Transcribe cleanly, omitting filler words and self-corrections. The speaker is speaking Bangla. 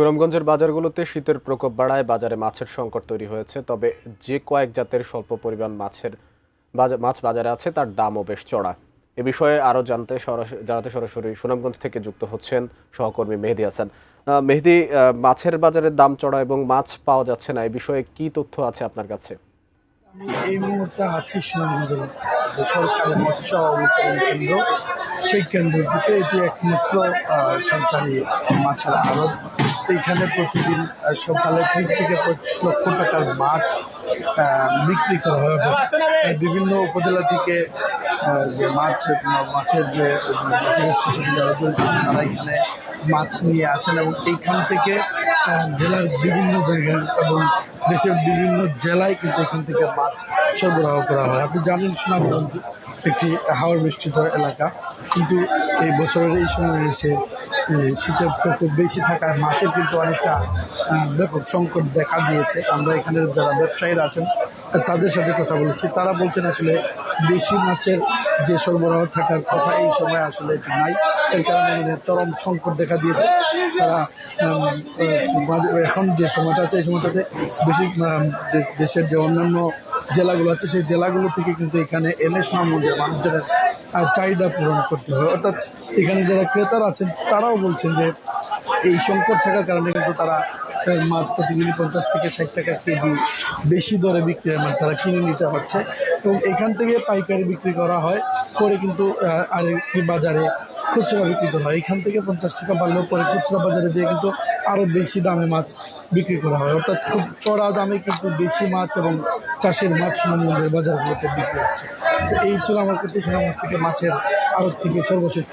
সুনামগঞ্জের বাজারগুলোতে শীতের প্রকোপ বাড়ায় বাজারে মাছের সংকট তৈরি হয়েছে। তবে যে কয়েক জাতের স্বল্প পরিমাণ মাছ বাজারে আছে তার দামও বেশ চড়া। এ বিষয়ে আরও জানাতে সরাসরি সুনামগঞ্জ থেকে যুক্ত হচ্ছেন সহকর্মী মেহেদী হাসান। মেহেদী, মাছের বাজারের দাম চড়া এবং মাছ পাওয়া যাচ্ছে না, এই বিষয়ে কি তথ্য আছে আপনার কাছে? আমি এই মুহূর্তে আছি সুনামগঞ্জের সরকারি মৎস্য বিতরণ কেন্দ্র। সেই কেন্দ্রটিতে এটি একমাত্র সরকারি মাছের আড়ত। এইখানে প্রতিদিন সকালে 30 থেকে 25 লক্ষ টাকার মাছ বিক্রি করা হয়। বিভিন্ন উপজেলা থেকে যে মাছের যে যারা জড়িত তারা এখানে মাছ নিয়ে আসেন এবং এইখান থেকে জেলার বিভিন্ন জায়গায় এবং দেশের বিভিন্ন জেলায় কিন্তু এখান থেকে মাছ সরবরাহ করা হয়। আপনি জানেন সুনামগঞ্জ একটি হাওর বেষ্টিত এলাকা, কিন্তু এই বছরের এই সময় এসে শীতের প্রকোপ বেশি থাকায় মাছের কিন্তু অনেকটা ব্যাপক সংকট দেখা দিয়েছে। আমরা এখানের যারা ব্যবসায়ীরা আছেন তাদের সাথে কথা বলেছি, তারা বলছেন আসলে দেশি মাছের যে সরবরাহ থাকার কথা এই সময় আসলে এটি নাই। এর কারণে চরম সংকট দেখা দিয়েছে। তারা এখন যে সময়টা আছে এই সময়টাতে বেশি দেশের যে অন্যান্য জেলাগুলো আছে সেই জেলাগুলো থেকে কিন্তু এখানে এনে সুনামগঞ্জের মানুষদের চাহিদা পূরণ করতে হয়। অর্থাৎ এখানে যারা ক্রেতারা আছেন তারাও বলছেন যে এই সংকট থাকার কারণে কিন্তু তারা মাছ প্রতিদিন 50 থেকে 60 টাকা কেজি বেশি দরে বিক্রি হয়, তারা কিনে নিতে হচ্ছে এবং এখান থেকে পাইকারি বিক্রি করা হয়, পরে কিন্তু আরেকটি বাজারে খুচরা বিক্রি করা হয়। এখান থেকে 50 টাকা বাড়লেও পরে খুচরা বাজারে দিয়ে কিন্তু আরও বেশি দামে মাছ বিক্রি করা হয়। অর্থাৎ খুব চড়া দামে কিন্তু দেশি মাছ এবং চাষের মাছ সুনামগঞ্জের বাজারগুলোতে বিক্রি হচ্ছে। তো এই ছিল আমার কাছে সুনামগঞ্জ থেকে মাছের আড়ত থেকে সর্বশেষ।